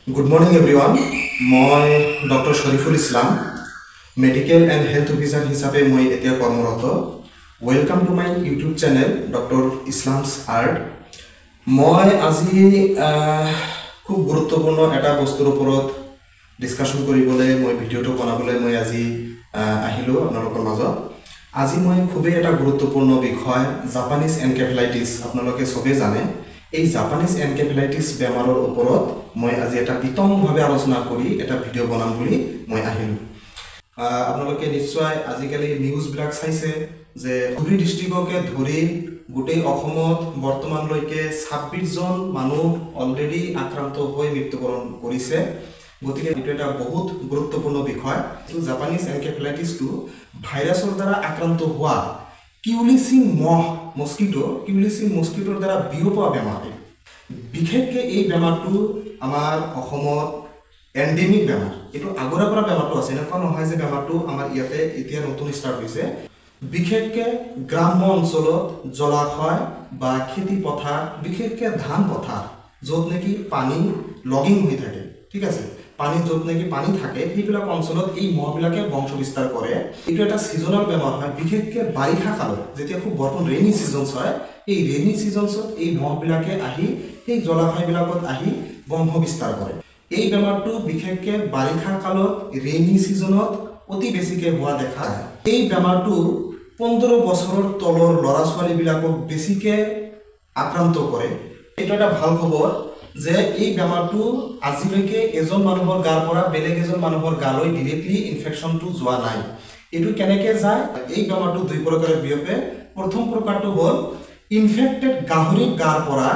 Good morning everyone. মই doctor Shariful Islam medical and health officer হিসাবে মই এতিয়া কর্মরত। Welcome to my YouTube channel doctor Islam's art. মই আজি খুব গুরুত্বপূর্ণ এটা বস্তুর ওপৰত ডিসকাশন কৰিবলৈ মই ভিডিওটো বনাবলৈ মই আজি আহিলো আপোনালোকৰ মাজত। আজি মই খুবেই এটা গুৰুত্বপূৰ্ণ বিষয় জাপানিজ এনকেফেলাইটিছ আপোনালোকে সবেই জানে। এই জাপানিজ এনকেফেলাইটিছ বেমাৰৰ ওপৰত মই আজি এটা বিতংভাৱে আলোচনা কৰি এটা ভিডিও বনাম বুলি মই আহিলো। আপোনালোকে নিশ্চয় আজিকালি নিউজবিলাক চাইছে যে ধুবুৰী ডিষ্ট্ৰিক্টকে ধৰি গোটেই অসমত বৰ্তমানলৈকে 26 জন মানুহ অলৰেডি আক্ৰান্ত হৈ মৃত্যুবৰণ কৰিছে। গতিকে এইটো এটা বহুত গুৰুত্বপূৰ্ণ বিষয়। জাপানিজ এনকেফেলাইটিছটো ভাইৰাছৰ দ্বাৰা আক্ৰান্ত হোৱা কিউলিচিন মস্কিটোৰ দ্বাৰা বিয়পোৱা বেমাৰ। বিশেষকৈ এই বেমাৰটো আমাৰ অসমত এন্ডেমিক বেমাৰ। এইটো আগৰে পৰা বেমাৰটো আছে, এনেকুৱা নহয় যে বেমাৰটো আমাৰ ইয়াতে এতিয়া নতুন ষ্টাৰ্ট হৈছে। বিশেষকৈ গ্ৰাম্য অঞ্চলত জলাশয় বা খেতি পথাৰ, বিশেষকৈ ধান পথাৰ য'ত নেকি পানী লগিং হৈ থাকে, ঠিক আছে, পানী য'ত নেকি পানী থাকে সেইবিলাক অঞ্চলত এই মহবিলাকে বংশ বিস্তাৰ কৰে। এইটো এটা ছিজনেল বেমাৰ হয়। বিশেষকৈ বাৰিষা কালত যেতিয়া খুব বৰ্তমান ৰেইনি ছিজনছ হয়, এই ৰেইনি ছিজনছত এই মহবিলাকে আহি সেই জলাশয়বিলাকত আহি বংশ বিস্তাৰ কৰে। এই বেমাৰটো বিশেষকৈ বাৰিষা কালত ৰেইনি ছিজনত অতি বেছিকৈ হোৱা দেখা যায়। এই বেমাৰটো 15 বছৰৰ তলৰ ল'ৰা ছোৱালীবিলাকক বেছিকৈ আক্ৰান্ত কৰে। এইটো এটা ভাল খবৰ যে এই বেমাৰটো আজিলৈকে এজন মানুহৰ গাৰ পৰা বেলেগ এজন মানুহৰ গালৈ ডিৰেক্টলি ইনফেকশ্যনটো যোৱা নাই। এইটো কেনেকৈ যায়? এই বেমাৰটো দুই প্ৰকাৰে বিয়পে। প্ৰথম প্ৰকাৰটো হ'ল ইনফেক্টেড গাহৰিৰ গাৰ পৰা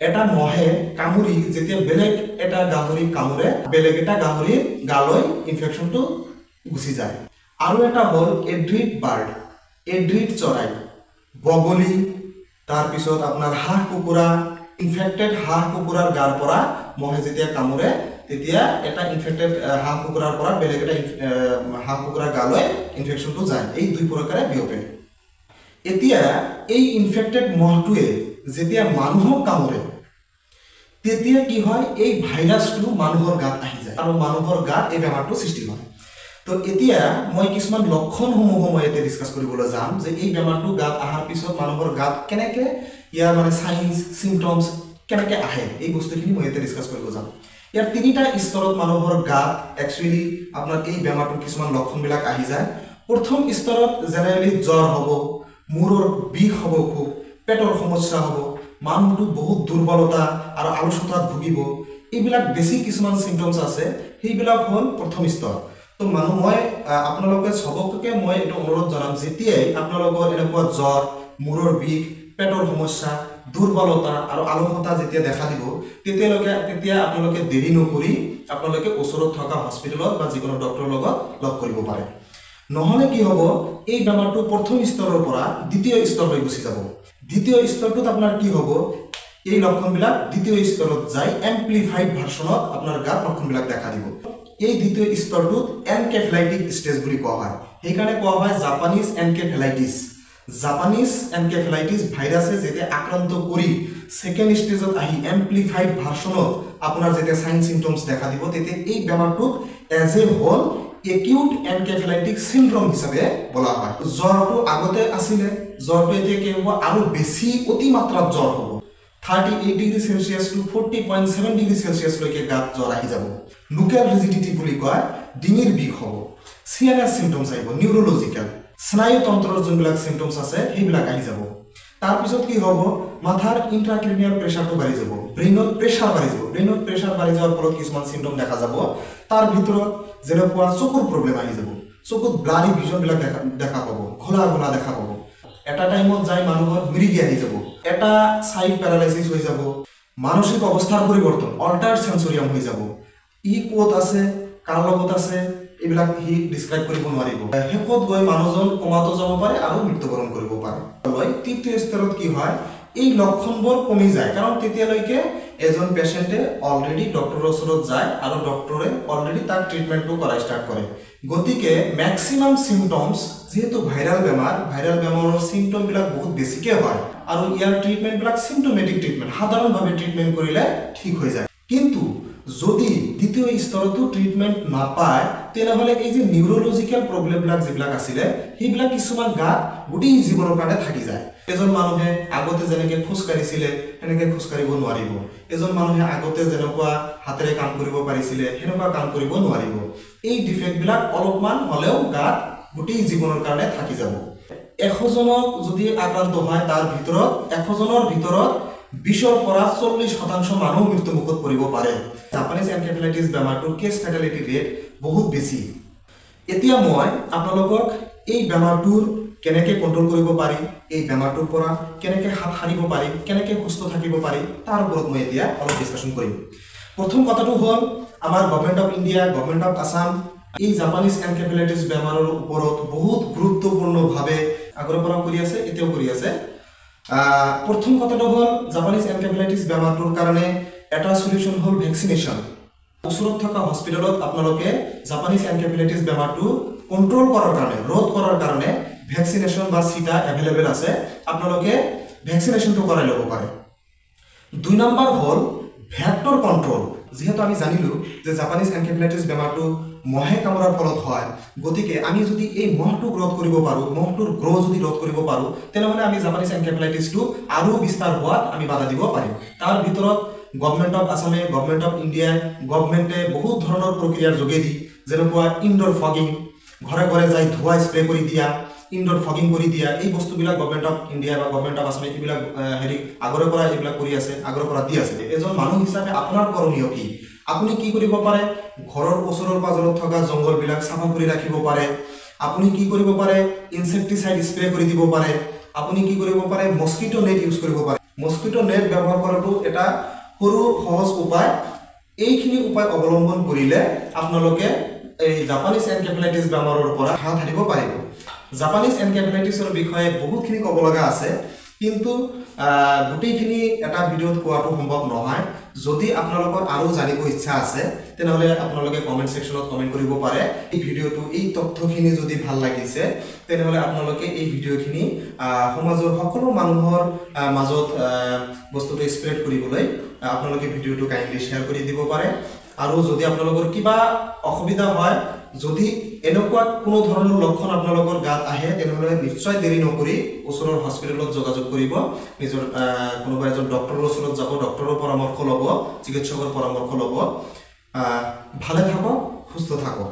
এটা মহে কামুৰি যেতিয়া বেলেগ এটা গাহৰি কামুৰে, বেলেগ এটা গাহৰিৰ গালৈ ইনফেকশ্যনটো গুচি যায়। আৰু এটা হ'ল এড্ৰিড বাৰ্ড, এড্ৰিড চৰাই, বগলী, তাৰপিছত আপোনাৰ হাঁহ কুকুৰা, ইনফেক্টেড হাঁহ কুকুৰাৰ গাৰ পৰা মহে যেতিয়া কামুৰে তেতিয়া এটা ইনফেক্টেড হাঁহ কুকুৰাৰ পৰা বেলেগ এটা হাঁহ কুকুৰাৰ গালৈ ইনফেকশ্যনটো যায়। এই দুই প্ৰকাৰে বিয়পে। এতিয়া এই ইনফেক্টেড মহটোৱে যেতিয়া মানুহক কামুৰে তেতিয়া কি হয়? এই ভাইৰাছটো মানুহৰ গাত আহি যায় আৰু মানুহৰ গাত এই বেমাৰটো সৃষ্টি হয়। তো এতিয়া মই কিছুমান লক্ষণসমূহ মই এতিয়া ডিছকাছ কৰিবলৈ যাম যে এই বেমাৰটো গাত অহাৰ পিছত মানুহৰ গাত কেনেকৈ ইয়াৰ মানে চাইন্স চিমটমছ কেনেকৈ আহে, এই বস্তুখিনি মই এতিয়া ডিছকাছ কৰিব যাম। ইয়াৰ 3টা স্তৰত মানুহৰ গাত একচুৱেলি আপোনাৰ এই বেমাৰটোৰ কিছুমান লক্ষণবিলাক আহি যায়। প্ৰথম স্তৰত জেনেৰেলি জ্বৰ হ'ব, মূৰৰ বিষ হ'ব, খুব পেটৰ সমস্যা হ'ব, মানুহটো বহুত দুৰ্বলতা আৰু আলসতাত ভুগিব। এইবিলাক বেছি কিছুমান চিমটমছ আছে, সেইবিলাক হ'ল প্ৰথম স্তৰ। তো মই আপোনালোকে সবকে মই এইটো অনুৰোধ জনাম, যেতিয়াই আপোনালোকৰ এনেকুৱা জ্বৰ, মূৰৰ বিষ, পেটৰ সমস্যা, দুৰ্বলতা আৰু আলসতা যেতিয়া দেখা দিব তেতিয়া আপোনালোকে দেৰি নকৰি আপোনালোকে ওচৰত থকা হস্পিটেলত বা যিকোনো ডক্টৰৰ লগত লগ কৰিব পাৰে। নহ'লে কি হ'ব? এই বেমাৰটো প্ৰথম স্তৰৰ পৰা দ্বিতীয় স্তৰলৈ গুচি যাব। দ্বিতীয় স্তৰটোত আপোনাৰ কি হ'ব? এই লক্ষণবিলাক দ্বিতীয় স্তৰত যায় এমপ্লিফাইড ভাৰ্চনত আপোনাৰ গাত লক্ষণবিলাক দেখা দিব। এই দ্বিতীয় স্তৰটোত এনকেফেলাইটিক ষ্টেজ বুলি কোৱা হয়। সেইকাৰণে কোৱা হয় জাপানিজ এনকেফেলাইটিছ। জাপানিজ এনকেফেলাইটিছ ভাইৰাছে যেতিয়া আক্ৰান্ত কৰি ছেকেণ্ড ষ্টেজত আহি এমপ্লিফাইড ভাৰ্চনত আপোনাৰ যেতিয়া চাইন চিমটমছ দেখা দিব তেতিয়া এই বেমাৰটোক এজ এ হ'ল একিউট এনকেফেলাইটিক চিনড্ৰম হিচাপে বলা হয়। জ্বৰটো আগতে আছিলে, জ্বৰটো এতিয়া কি হ'ব? আৰু বেছি অতিমাত্ৰাত জ্বৰ হ'ব। 38 ডিগ্ৰী সেলসিয়াছ টু 40.7 ডিগ্ৰী সেলসিয়াছলৈকে গাত জ্বৰ আহি যাব। লুকেল ৰিজিডিটি বুলি কয়, ডিঙিৰ বিষ হ'ব। CNS চিমটমছ আহিব, নিউৰলজিকেল স্নায়ুতন্ত্ৰৰ যোনবিলাক চিমটমছ আছে সেইবিলাক আহি যাব। তাৰপিছত কি হ'ব? মাথাৰ ইন্ট্ৰাক্ৰেনিয়াল প্ৰেছাৰটো বাঢ়ি যাব, ব্ৰেইনত প্ৰেছাৰ বাঢ়ি যাব। ব্ৰেইনত প্ৰেছাৰ বাঢ়ি যোৱাৰ ফলত কিছুমান চিমটম দেখা যাব। তাৰ ভিতৰত যেনেকুৱা চকুৰ প্ৰব্লেম আহি যাব, চকুত ব্লাৰি ভিজনবিলাক দেখা পাব, ঘোলা ঘোলা দেখা পাব। এটা টাইমত যায় মানুহৰ মিৰিগি আহি যাব, এটা সাইড প্যাৰালাইসিস হৈ যাব, মানসিক অৱস্থাৰ পৰিৱৰ্তন, অল্টাৰ সেন্সৰিয়াম হৈ যাব। ই ক'ত আছে, কাৰ লগত আছে, এইবিলাক হি ডিসক্ৰাইব কৰিব নোৱাৰিব। শেষত গৈ মানুহজন কোমাতো যাব পাৰে আৰু মৃত্যুবৰণ কৰিব পাৰে। তৃতীয় স্তৰত কি হয়? এই লক্ষণবোৰ কমি যায়, কাৰণ তেতিয়ালৈকে এজন পেশেন্টে অলৰেডি ডক্টৰৰ ওচৰত যায় আৰু ডক্টৰে অলৰেডি তাক ট্ৰিটমেন্টটো কৰা ষ্টাৰ্ট কৰে। গতিকে ম্যাক্সিমাম সিমটমছ, যেহেতু ভাইৰাল বেমাৰৰ সিমটমবিলাক বহুত বেছিকৈ হয় আৰু ইয়াৰ ট্ৰিটমেন্টবিলাক সিমটমেটিক ট্ৰিটমেন্ট, সাধাৰণভাৱে ট্ৰিটমেন্ট কৰিলে ঠিক হৈ যায়। কিন্তু যদি দ্বিতীয় স্তৰতো ট্ৰিটমেণ্ট নাপায় তেনেহ'লে এই যে নিউৰলজিকেল প্ৰব্লেমবিলাক যিবিলাক আছিলে সেইবিলাক কিছুমান গাত গোটেই জীৱনৰ কাৰণে থাকি যায়। এজন মানুহে আগতে যেনেকৈ খোজকাঢ়িছিলে সেনেকৈ খোজকাঢ়িব নোৱাৰিব, এজন মানুহে আগতে যেনেকুৱা হাতেৰে কাম কৰিব পাৰিছিলে সেনেকুৱা কাম কৰিব নোৱাৰিব। এই ডিফেক্টবিলাক অলপমান হ'লেও গাত গোটেই জীৱনৰ কাৰণে থাকি যাব। 100জনক যদি আক্ৰান্ত হয় তাৰ ভিতৰত 100জনৰ ভিতৰত 20ৰ পৰা 40% মানুহ মৃত্যুমুখত পৰিব পাৰে। জাপানিজ এনকেফেলাইটিছ বেমাৰটোৰ কেছ ফেটালিটি ৰেট বহুত বেছি। এতিয়া মই আপোনালোকক এই বেমাৰটোৰ কেনেকৈ কণ্ট্ৰল কৰিব পাৰি, এই বেমাৰটোৰ পৰা কেনেকৈ হাত সাৰিব পাৰি, কেনেকৈ সুস্থ থাকিব পাৰি তাৰ ওপৰত মই এতিয়া অলপ ডিছকাশ্যন কৰিম। প্ৰথম কথাটো হ'ল আমাৰ government of India, government of Assam এই জাপানিজ এনকেফেলাইটিছ বেমাৰৰ ওপৰত বহুত গুৰুত্বপূৰ্ণভাৱে আগৰ পৰা কৰি আছে, এতিয়াও কৰি আছে। প্ৰথম কথাটো হ'ল জাপানিজ এনকেফেলাইটিছ বেমাৰটোৰ কাৰণে এটা সলিউশ্যন হ'ল ভেকচিনেশ্যন। ওচৰত থকা হস্পিটেলত আপোনালোকে জাপানিজ এনকেফেলাইটিছ বেমাৰটো কণ্ট্ৰল কৰাৰ কাৰণে, ৰোধ কৰাৰ কাৰণে ভেকচিনেশ্যন বা চিটা এভেইলেবল আছে, আপোনালোকে ভেকচিনেশ্যনটো কৰাই ল'ব পাৰে। 2 নম্বৰ হ'ল ভেক্টৰ কণ্ট্ৰল। যিহেতু আমি জানিলোঁ যে জাপানিজ এনকেফেলাইটিছ বেমাৰটো মহে কামোৰাৰ ফলত হয়, গতিকে আমি যদি এই মহটোক ৰোধ কৰিব পাৰোঁ, মহটোৰ গ্ৰ' যদি ৰোধ কৰিব পাৰোঁ তেনেহ'লে আমি জাপানিজ এনকেফেলাইটিছটো আৰু বিস্তাৰ হোৱাত আমি বাধা দিব পাৰিম। তাৰ ভিতৰত গভৰ্ণমেণ্ট অফ আছামে, গভৰ্ণমেণ্ট অফ ইণ্ডিয়াই, গভৰ্ণমেণ্টে বহুত ধৰণৰ প্ৰক্ৰিয়াৰ যোগেদি যেনেকুৱা ইনডোৰ ফগিং, ঘৰে ঘৰে যাই ধোঁৱা স্প্ৰে কৰি দিয়া, ইনডোৰ ফগিং কৰি দিয়া, এই বস্তুবিলাক গভৰ্ণমেণ্ট অফ ইণ্ডিয়া বা গভৰ্ণমেণ্ট অফ আছামে এইবিলাক আগৰে পৰা এইবিলাক কৰি আছে, আগৰে পৰা দি আছে। এজন মানুহ হিচাপে আপোনাৰ কৰণীয় কি? আপুনি কি কৰিব পাৰে? ঘৰৰ ওচৰৰ পাজৰত থকা জংঘলবিলাক চাফা কৰি ৰাখিব পাৰে। আপুনি কি কৰিব পাৰে? ইনচেক্টিচাইড স্প্ৰে কৰি দিব পাৰে। আপুনি কি কৰিব পাৰে? মস্কিটো নেট ইউজ কৰিব পাৰে। মস্কিটো নেট ব্যৱহাৰ কৰাটো এটা সৰু সহজ উপায়। এইখিনি উপায় অৱলম্বন কৰিলে আপোনালোকে এই জাপানিজ এনকেফেলাইটিছ বেমাৰৰ পৰা হাত সাৰিব পাৰিব। জাপানিজ এনকেফেলাইটিছৰ বিষয়ে বহুতখিনি ক'ব লগা আছে, কিন্তু গোটেইখিনি এটা ভিডিঅ'ত কোৱাটো সম্ভৱ নহয়। যদি আপোনালোকৰ আৰু জানিব ইচ্ছা আছে তেনেহ'লে আপোনালোকে কমেণ্ট ছেকশ্যনত কমেণ্ট কৰিব পাৰে। এই ভিডিঅ'টো, এই তথ্যখিনি যদি ভাল লাগিছে তেনেহ'লে আপোনালোকে এই ভিডিঅ'খিনি সমাজৰ সকলো মানুহৰ মাজত বস্তুটো স্প্ৰেড কৰিবলৈ আপোনালোকে ভিডিঅ'টো কাইণ্ডলি শ্বেয়াৰ কৰি দিব পাৰে। আৰু যদি আপোনালোকৰ কিবা অসুবিধা হয়, যদি এনেকুৱা কোনো ধৰণৰ লক্ষণ আপোনালোকৰ গাত আহে তেনেহ'লে নিশ্চয় দেৰি নকৰি ওচৰৰ হস্পিটেলত যোগাযোগ কৰিব। নিজৰ কোনোবা এজন ডক্টৰৰ ওচৰত যাব, ডক্টৰৰ পৰামৰ্শ ল'ব, চিকিৎসকৰ পৰামৰ্শ ল'ব। ভালে থাকক, সুস্থ থাকক।